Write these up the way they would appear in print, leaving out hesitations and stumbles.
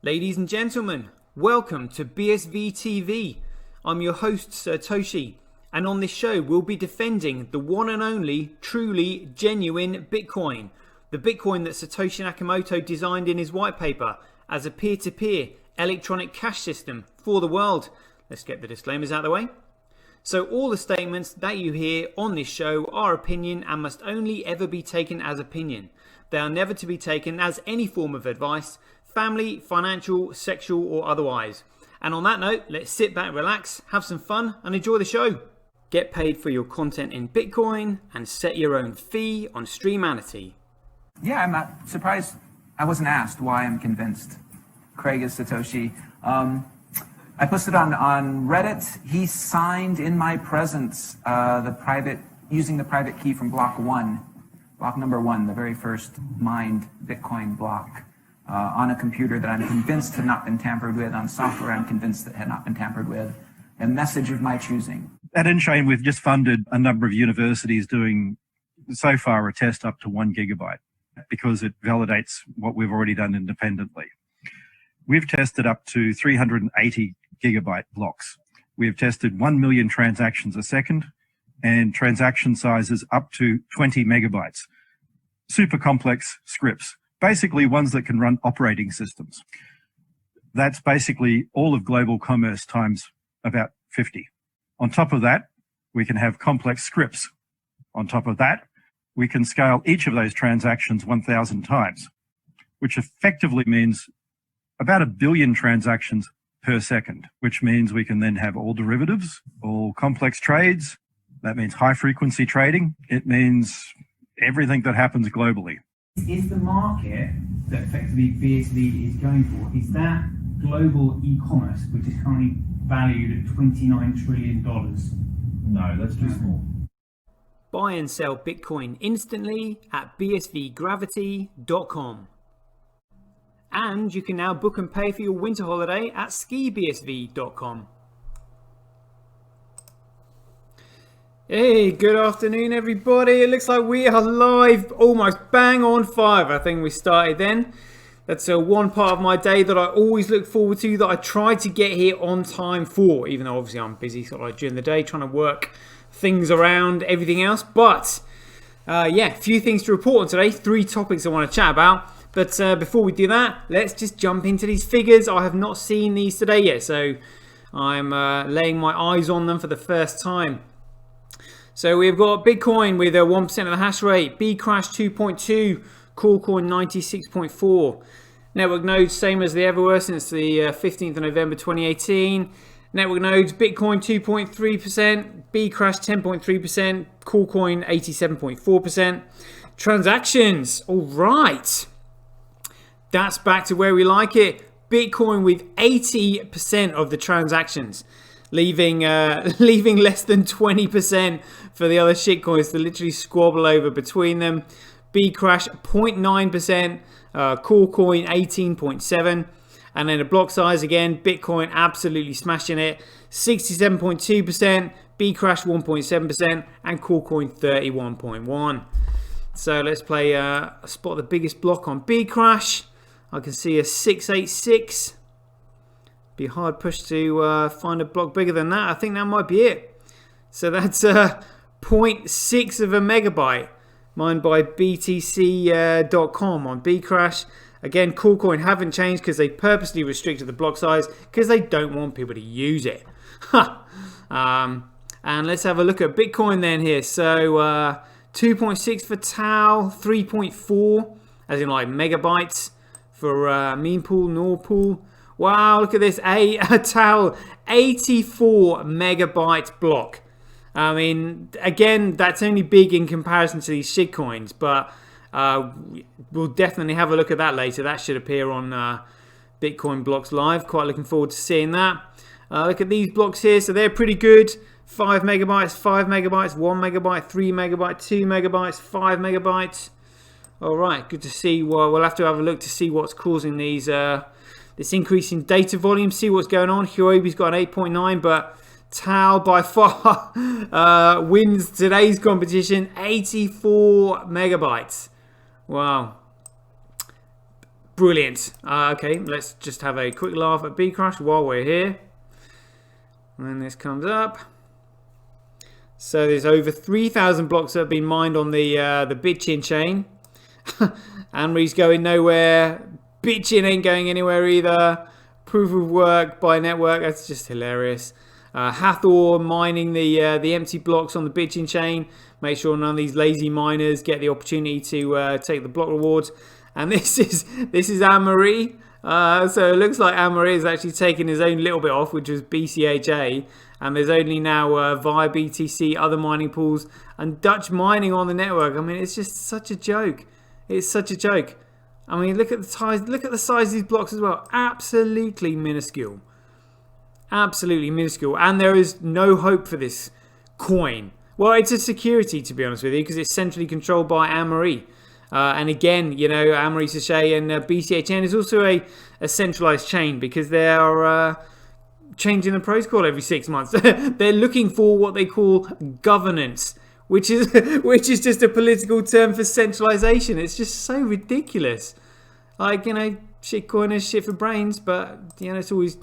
Ladies and gentlemen, welcome to BSV TV. I'm your host Satoshi, and on this show we'll be defending the one and only, truly genuine Bitcoin. The Bitcoin that Satoshi Nakamoto designed in his white paper as a peer-to-peer electronic cash system for the world. Let's get the disclaimers out of the way. So all the statements that you hear on this show are opinion and must only ever be taken as opinion. They are never to be taken as any form of advice, family, financial, sexual or otherwise. And on that note, let's sit back, relax, have some fun and enjoy the show. Get paid for your content in Bitcoin and set your own fee on Streamanity. Yeah, I'm not surprised I wasn't asked why I'm convinced Craig is Satoshi. I posted on Reddit. He signed in my presence using the private key from block number one, the very first mined Bitcoin block. On a computer that I'm convinced had not been tampered with, on software I'm convinced that had not been tampered with, a message of my choosing. At Enchain, we've just funded a number of universities doing, so far, a test up to 1 gigabyte because it validates what we've already done independently. We've tested up to 380 gigabyte blocks. We've tested 1 million transactions a second and transaction sizes up to 20 megabytes. Super complex scripts. Basically ones that can run operating systems. That's basically all of global commerce times about 50. On top of that, we can have complex scripts. On top of that, we can scale each of those transactions 1,000 times, which effectively means about 1 billion transactions per second, which means we can then have all derivatives, all complex trades. That means high frequency trading. It means everything that happens globally. Is the market that effectively BSV is going for, is that global e-commerce, which is currently valued at $29 trillion? No, that's too small. Buy and sell Bitcoin instantly at bsvgravity.com. And you can now book and pay for your winter holiday at skibsv.com. Hey, good afternoon everybody. It looks like we are live almost bang on 5. I think we started then. That's one part of my day that I always look forward to, that I try to get here on time for, even though obviously I'm busy sort of like during the day trying to work things around everything else. But yeah, a few things to report on today. 3 topics I want to chat about. But before we do that, let's just jump into these figures. I have not seen these today yet, so I'm laying my eyes on them for the first time. So we've got Bitcoin with 1% of the hash rate, Bcrash 2.2, Coolcoin 96.4. Network nodes same as they ever were since the 15th of November 2018. Network nodes, Bitcoin 2.3%, Bcrash 10.3%, Coolcoin 87.4%. Transactions, all right. That's back to where we like it. Bitcoin with 80% of the transactions. Leaving less than 20% for the other shitcoins to literally squabble over between them. Bcrash 0.9%, Coolcoin 18.7%, and then the block size again, Bitcoin absolutely smashing it, 67.2%, Bcrash 1.7%, and Coolcoin 31.1%. So let's play spot the biggest block on Bcrash. I can see a 686. Be hard pushed to find a block bigger than that. I think that might be it. So that's 0.6 of a megabyte, mined by BTC.com on Bcrash. Again, Coolcoin haven't changed because they purposely restricted the block size because they don't want people to use it. And let's have a look at Bitcoin then here. So 2.6 for Tau, 3.4 as in like megabytes for Mempool, Norpool. Wow, look at this, a Tau 84 megabyte block. I mean, again, that's only big in comparison to these shitcoins, but we'll definitely have a look at that later. That should appear on Bitcoin Blocks Live. Quite looking forward to seeing that. Look at these blocks here, so they're pretty good. 5 megabytes, 5 megabytes, 1 megabyte, 3 megabytes, 2 megabytes, 5 megabytes. All right, good to see. Well, we'll have to have a look to see what's causing these this increase in data volume, see what's going on. Huobi's got an 8.9, but Tau by far wins today's competition, 84 megabytes. Wow. Brilliant. Okay, let's just have a quick laugh at Bcrush while we're here. When this comes up. So there's over 3,000 blocks that have been mined on the Bitchin chain. Anne-Marie's going nowhere. Bitchin ain't going anywhere either. Proof of work by network. That's just hilarious. Hathor mining the empty blocks on the Bitchin chain. Make sure none of these lazy miners get the opportunity to take the block rewards. And this is Anne-Marie. So it looks like Anne-Marie has actually taken his own little bit off, which was BCHA. And there's only now via BTC, other mining pools, and Dutch mining on the network. I mean, it's just such a joke. It's such a joke. I mean, look at the size. Look at the size of these blocks as well. Absolutely minuscule. Absolutely minuscule. And there is no hope for this coin. Well, it's a security, to be honest with you, because it's centrally controlled by Anne-Marie. And again, you know, Anne-Marie Sachet and BCHN is also a centralized chain, because they are changing the protocol every 6 months. They're looking for what they call governance, which is just a political term for centralization. It's just so ridiculous. Like, you know, shitcoiners, shit for brains, but you know, it's always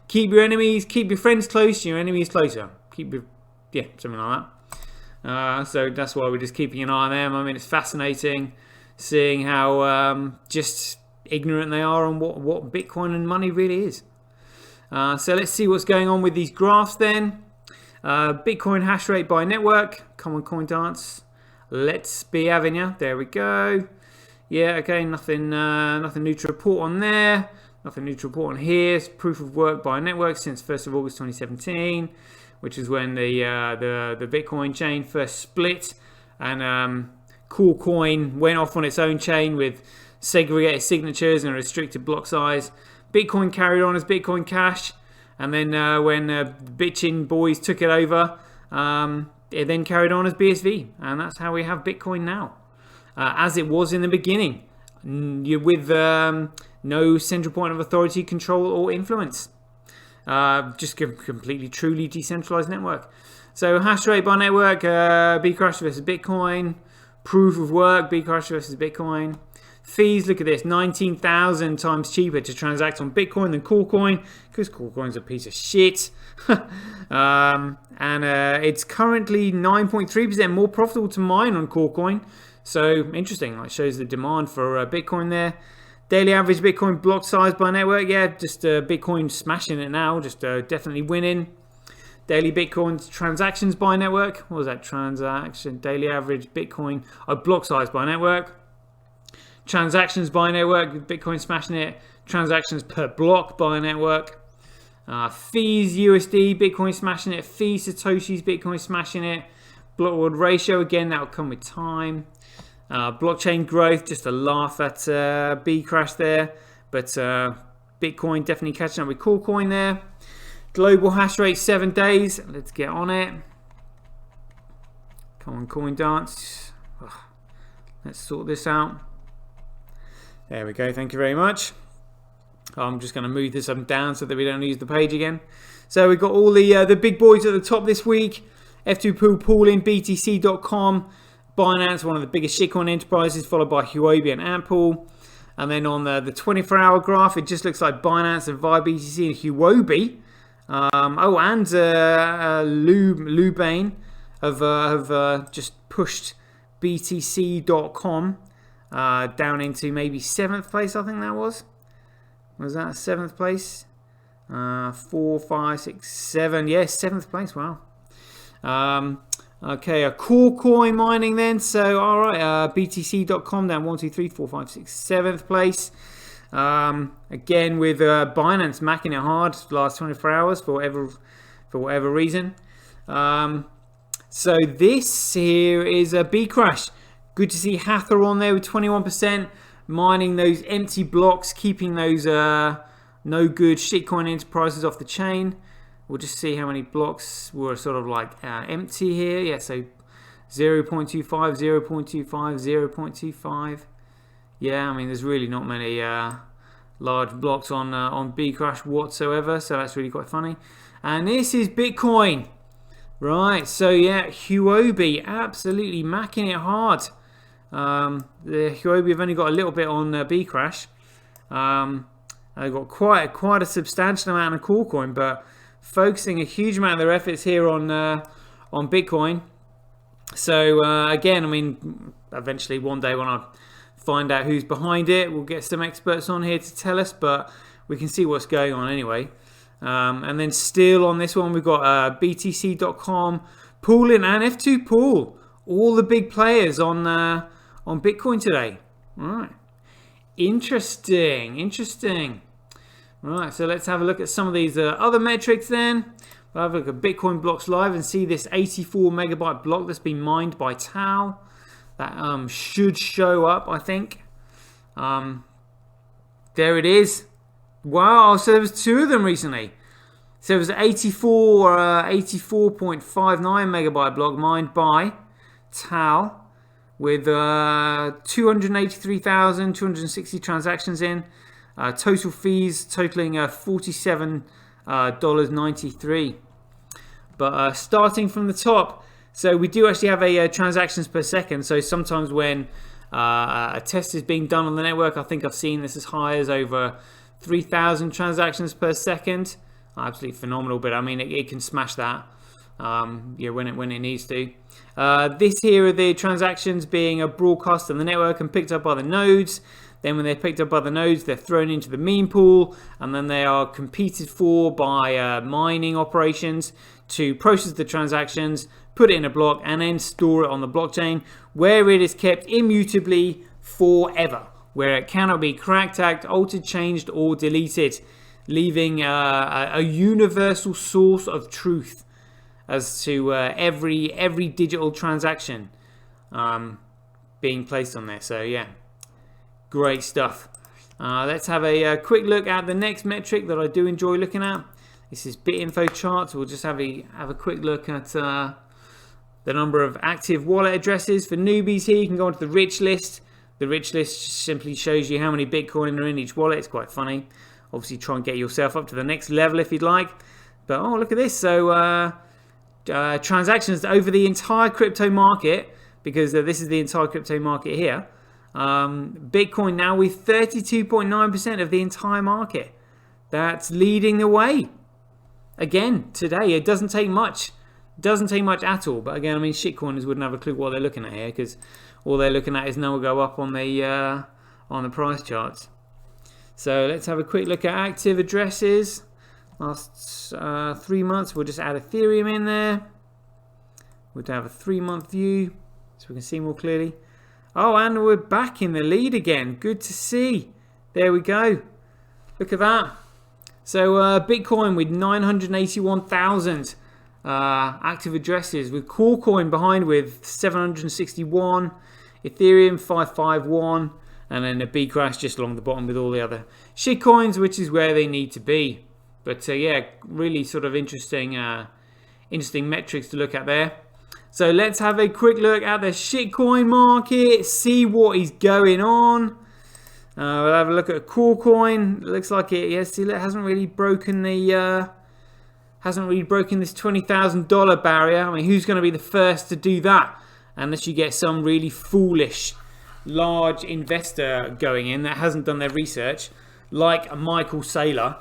keep your friends close, your enemies closer. Something like that. So that's why we're just keeping an eye on them. I mean, it's fascinating seeing how just ignorant they are on what Bitcoin and money really is. So let's see what's going on with these graphs then. Bitcoin hash rate by network. Come on, coin dance. Let's be having ya. There we go. Yeah, okay, nothing new to report on there. Nothing new to report on here. It's proof of work by network since 1st of August 2017, which is when the Bitcoin chain first split, and Coolcoin went off on its own chain with segregated signatures and a restricted block size. Bitcoin carried on as Bitcoin Cash, and then when Bitchin boys took it over, it then carried on as BSV, and that's how we have Bitcoin now, as it was in the beginning, with no central point of authority, control, or influence. Just a completely, truly decentralized network. So hash rate by network, Bcrush versus Bitcoin. Proof of work, Bcrush versus Bitcoin. Fees, look at this, 19,000 times cheaper to transact on Bitcoin than Coolcoin, because Coolcoin's a piece of shit. And it's currently 9.3% more profitable to mine on Coolcoin. So interesting, it shows the demand for Bitcoin there. Daily average Bitcoin block size by network, yeah, just Bitcoin smashing it now, just definitely winning. Daily Bitcoin transactions by network, what was that, transaction, daily average Bitcoin, block size by network. Transactions by network, Bitcoin smashing it. Transactions per block by network. Fees USD, Bitcoin smashing it. Fees Satoshis, Bitcoin smashing it. Block reward ratio, again, that will come with time. Blockchain growth, just a laugh at Bcrush there. But Bitcoin definitely catching up with Coolcoin there. Global hash rate, 7 days. Let's get on it. Come on, coin dance. Let's sort this out. There we go, thank you very much. I'm just going to move this up down so that we don't lose the page again. So we've got all the big boys at the top this week. F2 Pool Pooling, BTC.com, Binance, one of the biggest shitcoin enterprises, followed by Huobi and Antpool. And then on the 24-hour graph, it just looks like Binance and via BTC and Huobi. And Lubane have just pushed BTC.com down into maybe 7th place, I think that was. Was that 7th place? 4, 5, 6, 7. Yes, 7th place. Wow. Okay, a Coolcoin mining then. So, all right, BTC.com down 1, 2, 3, 4, 5, 6, 7th place. Again, with Binance macking it hard the last 24 hours for whatever reason. So this here is a Bcrush. Good to see Hathor on there with 21%, mining those empty blocks, keeping those no good shitcoin enterprises off the chain. We'll just see how many blocks were sort of like empty here. Yeah, so 0.25, 0.25, 0.25. Yeah, I mean, there's really not many large blocks on Bcrush whatsoever, so that's really quite funny. And this is Bitcoin. Right, so yeah, Huobi absolutely macking it hard. The Huobi have only got a little bit on Bcrush, They've got quite a substantial amount of Coolcoin, but focusing a huge amount of their efforts here on Bitcoin. So again, I mean, eventually one day when I find out who's behind it, we'll get some experts on here to tell us, but we can see what's going on anyway. And then still on this one, we've got BTC.com, Poolin and F2 Pool, all the big players on Bitcoin today. All right, interesting. Right, so let's have a look at some of these other metrics then. We'll have a look at Bitcoin blocks live and see this 84 megabyte block that's been mined by Tau. That should show up, I think. There it is. Wow, so there was 2 of them recently. So it was 84.59 megabyte block mined by Tau with 283,260 transactions in. Total fees totaling $47.93. But starting from the top, so we do actually have a transactions per second. So sometimes when a test is being done on the network, I think I've seen this as high as over 3,000 transactions per second. Absolutely phenomenal, but I mean it can smash that when it needs to. This here are the transactions being broadcast on the network and picked up by the nodes. Then when they're picked up by the nodes, they're thrown into the meme pool, and then they are competed for by mining operations to process the transactions, put it in a block, and then store it on the blockchain, where it is kept immutably forever, where it cannot be cracked, hacked, altered, changed, or deleted, leaving a universal source of truth as to every digital transaction being placed on there. So yeah, great stuff. Let's have a quick look at the next metric that I do enjoy looking at. This is BitInfo charts. We'll just have a quick look at the number of active wallet addresses. For newbies here, you can go onto the rich list. The rich list simply shows you how many Bitcoin are in each wallet. It's quite funny. Obviously, try and get yourself up to the next level if you'd like. But oh, look at this. So transactions over the entire crypto market, because this is the entire crypto market here. Bitcoin now with 32.9% of the entire market. That's leading the way. Again, today, it doesn't take much. Doesn't take much at all. But again, I mean, shitcoiners wouldn't have a clue what they're looking at here, because all they're looking at is number go up on the price charts. So let's have a quick look at active addresses. Last 3 months, we'll just add Ethereum in there. We'll have a 3-month view so we can see more clearly. Oh, and we're back in the lead again. Good to see. There we go. Look at that. So Bitcoin with 981,000 active addresses, with Coolcoin behind with 761, Ethereum 551, and then a Bcrash just along the bottom with all the other shitcoins, which is where they need to be. But yeah, really sort of interesting metrics to look at there. So let's have a quick look at the shitcoin market, see what is going on. We'll have a look at Coolcoin. It looks like it hasn't really broken this $20,000 barrier. I mean, who's going to be the first to do that? Unless you get some really foolish large investor going in that hasn't done their research, like Michael Saylor,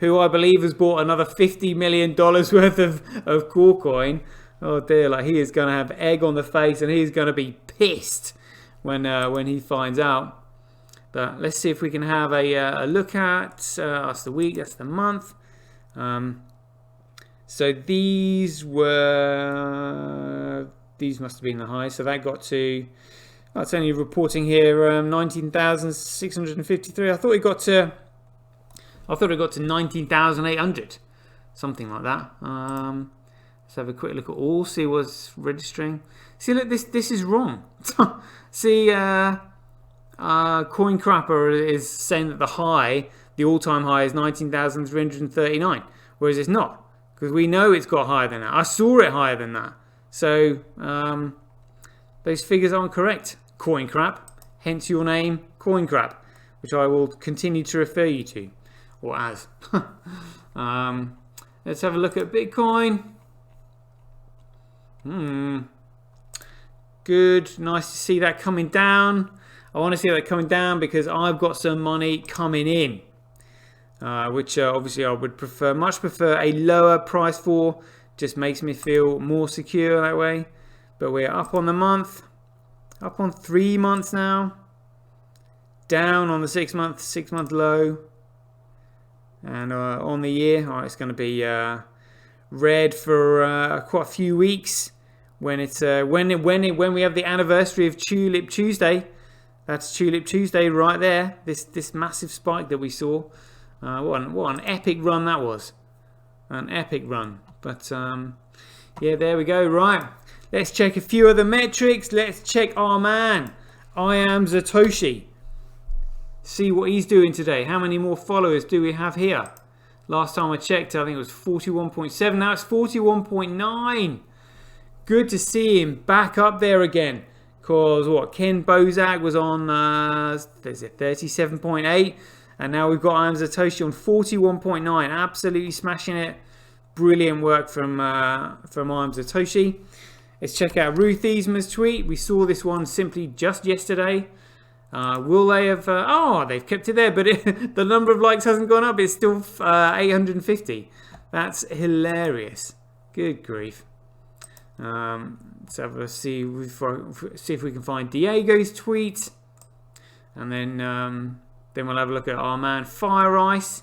who I believe has bought another $50 million worth of Coolcoin. Oh dear, like he is going to have egg on the face, and he's going to be pissed when he finds out. But let's see if we can have a look at that's the week, that's the month. So these must have been the high. So that got to, it's only reporting here 19,653. I thought it got to 19,800, something like that. Let's have a quick look at all, see what's registering. See, look, this is wrong. See, CoinCrapper is saying that the all-time high is 19,339, whereas it's not, because we know it's got higher than that. I saw it higher than that. So those figures aren't correct, CoinCrap. Hence your name, CoinCrap, which I will continue to refer you to, or as. Let's have a look at Bitcoin. Good, nice to see that coming down. I want to see that coming down because I've got some money coming in, which obviously I would much prefer a lower price for. Just makes me feel more secure that way. But we're up on the month, up on 3 months now, down on the 6 month low, and on the year, it's going to be red for quite a few weeks. When it's when we have the anniversary of Tulip Tuesday, that's Tulip Tuesday right there. This massive spike that we saw. What an epic run that was, an epic run. But yeah, there we go. Right, let's check a few other metrics. Let's check our man, I am Satoshi. See what he's doing today. How many more followers do we have here? Last time I checked, I think it was 41.7. Now it's 41.9. Good to see him back up there again. Because what, Ken Bozak was on 37.8, and now we've got I am Satoshi on 41.9. Absolutely smashing it. Brilliant work from I am Satoshi. Let's check out Ruth Easman's tweet. We saw this one simply just yesterday. Will they have... they've kept it there, but the number of likes hasn't gone up. It's still 850. That's hilarious. Good grief. Let's have a see if we can find Diego's tweet, and then we'll have a look at our man Fire Ice.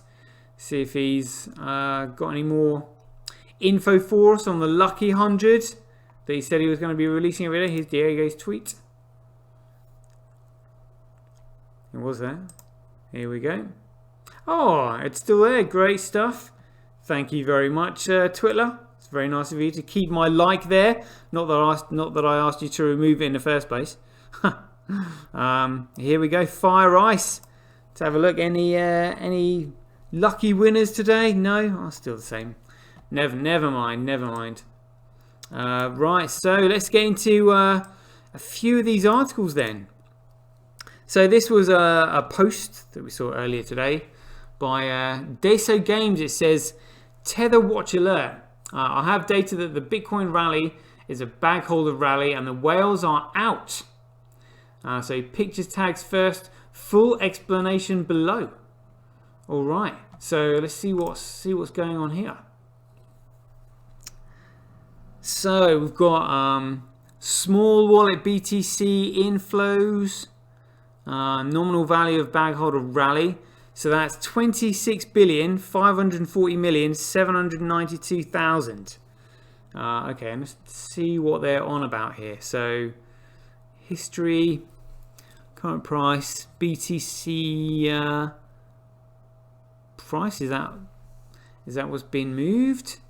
See if he's got any more info for us on the lucky 100 that he said he was going to be releasing every day. Here's Diego's tweet. It was there. Here we go. Oh, it's still there. Great stuff. Thank you very much, Twitler. It's very nice of you to keep my like there. Not that I asked you to remove it in the first place. Here we go. Fire Ice. Let's have a look. Any lucky winners today? No, still the same. Never mind. Right. So let's get into a few of these articles then. So this was a post that we saw earlier today by Deso Games. It says, Tether Watch Alert. I have data that the Bitcoin rally is a bag holder rally and the whales are out. So pictures tags first, full explanation below. All right, so let's see what's going on here. So we've got small wallet BTC inflows. Nominal value of bag holder rally, so that's 26,540,792,000. Okay, let's see what they're on about here. So history, current price, BTC price, is that what's been moved?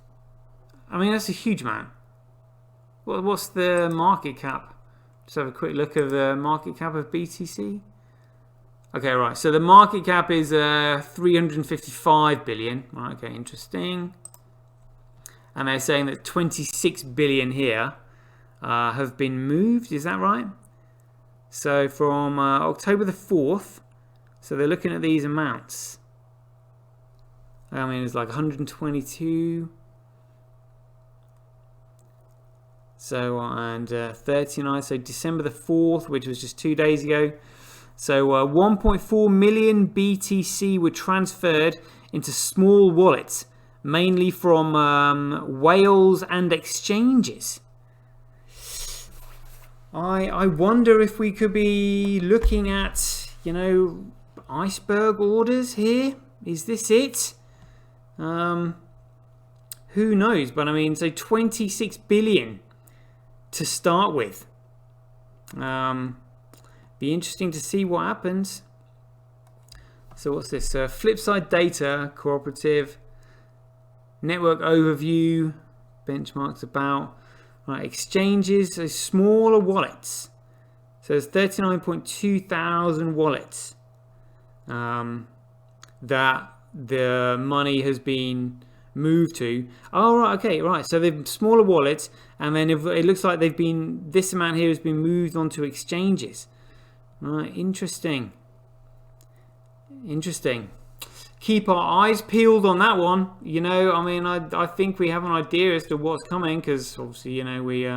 I mean, that's a huge amount. What's the market cap? Just have a quick look at the market cap of BTC. Okay, right. So the market cap is 355 billion. Right, okay, interesting. And they're saying that 26 billion here have been moved. Is that right? So from October the 4th. So they're looking at these amounts. I mean, it's like 122. So, and 39, so December the 4th, which was just 2 days ago. So 1.4 million BTC were transferred into small wallets, mainly from whales and exchanges. I wonder if we could be looking at, iceberg orders here. Is this it? Who knows? But I mean, so 26 billion. To start with. Be interesting to see what happens. So what's this? Flipside data, cooperative, network overview, benchmarks about, right, exchanges, so smaller wallets. So there's 39.2 thousand wallets that the money has been moved to. Oh, right, okay, right. So they've smaller wallets, and then if it looks like this amount here has been moved onto exchanges. Right, interesting. Keep our eyes peeled on that one. I mean, I think we have an idea as to what's coming, because obviously, we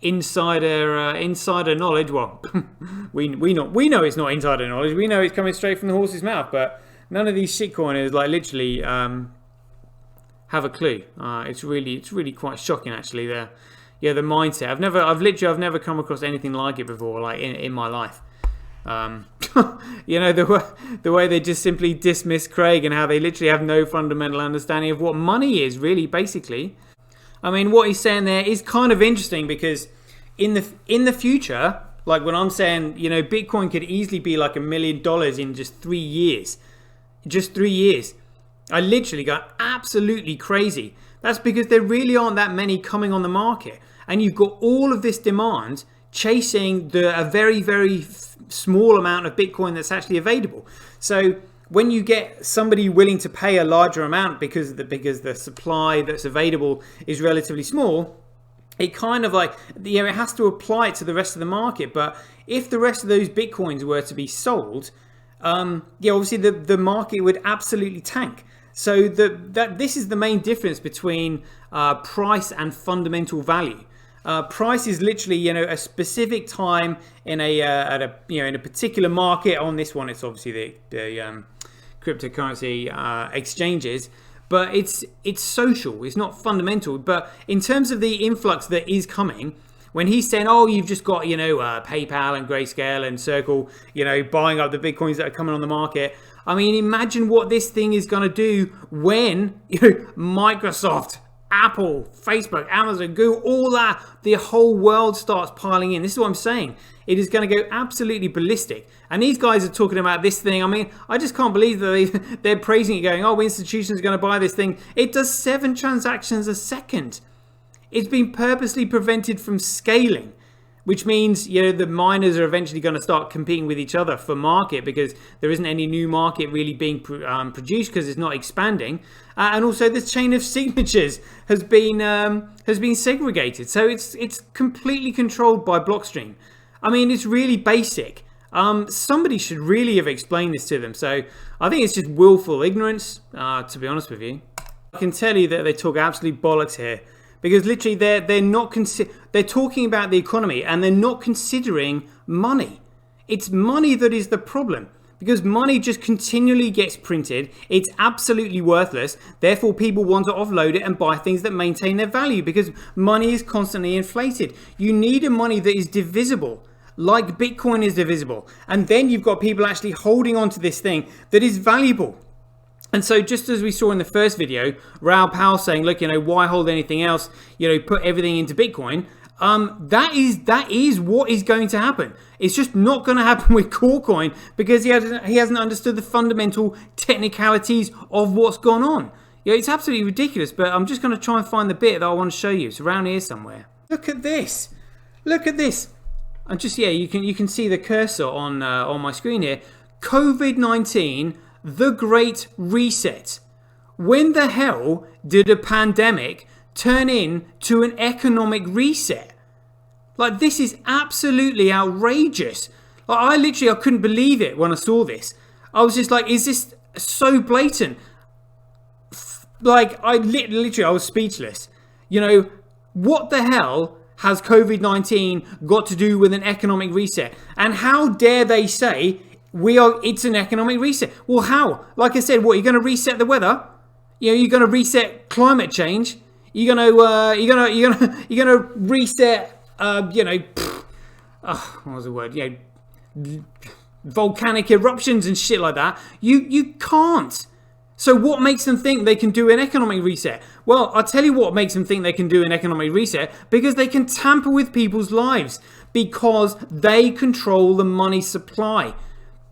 insider knowledge. Well, we know it's not insider knowledge. We know it's coming straight from the horse's mouth. But none of these shitcoiners like literally have a clue. It's really quite shocking actually. The mindset. I've never come across anything like it before, like in my life. The way they just simply dismiss Craig and how they literally have no fundamental understanding of what money is, really, basically. I mean, what he's saying there is kind of interesting because in the future, like when I'm saying, Bitcoin could easily be like $1 million in just 3 years. Just 3 years. I literally got absolutely crazy. That's because there really aren't that many coming on the market. And you've got all of this demand chasing a very, very small amount of Bitcoin that's actually available. So when you get somebody willing to pay a larger amount because the supply that's available is relatively small, it kind of like, it has to apply it to the rest of the market. But if the rest of those Bitcoins were to be sold, obviously the market would absolutely tank. So this is the main difference between price and fundamental value. Price is literally, a specific time in a particular market. On this one, it's obviously the cryptocurrency exchanges, but it's social. It's not fundamental. But in terms of the influx that is coming, when he's saying, "Oh, you've just got PayPal and Grayscale and Circle, buying up the Bitcoins that are coming on the market." I mean, imagine what this thing is going to do when Microsoft, Apple, Facebook, Amazon, Google, all that, the whole world starts piling in. This is what I'm saying. It is going to go absolutely ballistic. And these guys are talking about this thing. I mean, I just can't believe that they're praising it, going, "Oh, institutions are going to buy this thing." It does 7 transactions a second. It's been purposely prevented from scaling, which means, the miners are eventually going to start competing with each other for market because there isn't any new market really being produced because it's not expanding. And also this chain of signatures has been segregated. So it's completely controlled by Blockstream. I mean, it's really basic. Somebody should really have explained this to them. So I think it's just willful ignorance, to be honest with you. I can tell you that they talk absolute bollocks here. Because literally they're talking about the economy and they're not considering money. It's money that is the problem. Because money just continually gets printed. It's absolutely worthless. Therefore, people want to offload it and buy things that maintain their value because money is constantly inflated. You need a money that is divisible, like Bitcoin is divisible. And then you've got people actually holding on to this thing that is valuable. And so just as we saw in the first video, Raoul Pal saying, look, why hold anything else? Put everything into Bitcoin. That is what is going to happen. It's just not going to happen with Corecoin because he hasn't understood the fundamental technicalities of what's gone on. It's absolutely ridiculous, but I'm just going to try and find the bit that I want to show you. It's around here somewhere. Look at this. Look at this. And just, you can see the cursor on my screen here. COVID-19, the Great Reset. When the hell did a pandemic turn into an economic reset? Like, this is absolutely outrageous. Like, I couldn't believe it when I saw this. I was just like, is this so blatant? Like, I was speechless. What the hell has COVID-19 got to do with an economic reset? And how dare they say it's an economic reset? Well, how? Like I said, what, you're going to reset the weather? You're going to reset climate change? You're going to reset what was the word? Volcanic eruptions and shit like that. You can't. So what makes them think they can do an economic reset? Well, I'll tell you what makes them think they can do an economic reset. Because they can tamper with people's lives. Because they control the money supply.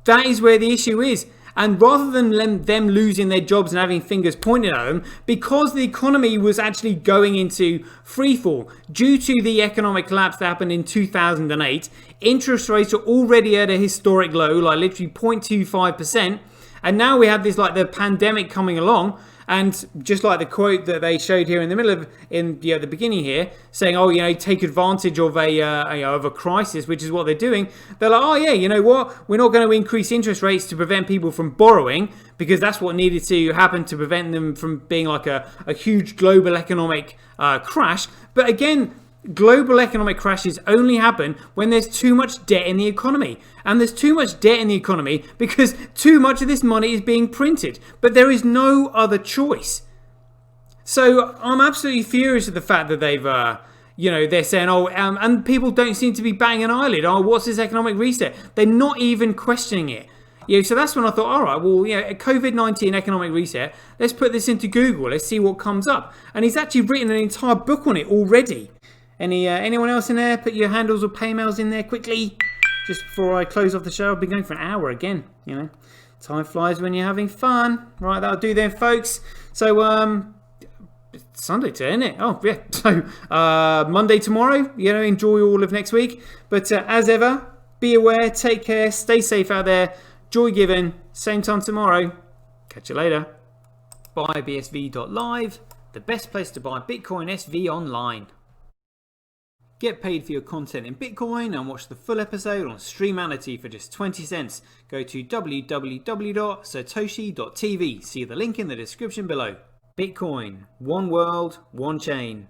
That is where the issue is. And rather than them losing their jobs and having fingers pointed at them, because the economy was actually going into freefall due to the economic collapse that happened in 2008, interest rates are already at a historic low, like literally 0.25%. And now we have this, like, the pandemic coming along. And just like the quote that they showed here in the middle of, the beginning here, saying, oh, take advantage of a crisis, which is what they're doing. They're like, oh yeah, you know what? We're not going to increase interest rates to prevent people from borrowing, because that's what needed to happen to prevent them from being like a huge global economic crash. But again, Global economic crashes only happen when there's too much debt in the economy. And there's too much debt in the economy because too much of this money is being printed. But there is no other choice. So I'm absolutely furious at the fact that they've, they're saying, and people don't seem to be batting an eyelid. Oh, what's this economic reset? They're not even questioning it. So that's when I thought, all right, well, a COVID-19 economic reset, let's put this into Google. Let's see what comes up. And he's actually written an entire book on it already. Anyone else in there? Put your handles or paymails in there quickly. Just before I close off the show. I've been going for an hour again. Time flies when you're having fun. Right, that'll do then, folks. So, it's Sunday today, isn't it? Oh, yeah. So, Monday tomorrow. Enjoy all of next week. But as ever, be aware, take care, stay safe out there. Joy given. Same time tomorrow. Catch you later. BuyBSV.live, the best place to buy Bitcoin SV online. Get paid for your content in Bitcoin and watch the full episode on Streamanity for just 20 cents. Go to www.satoshi.tv. See the link in the description below. Bitcoin, one world, one chain.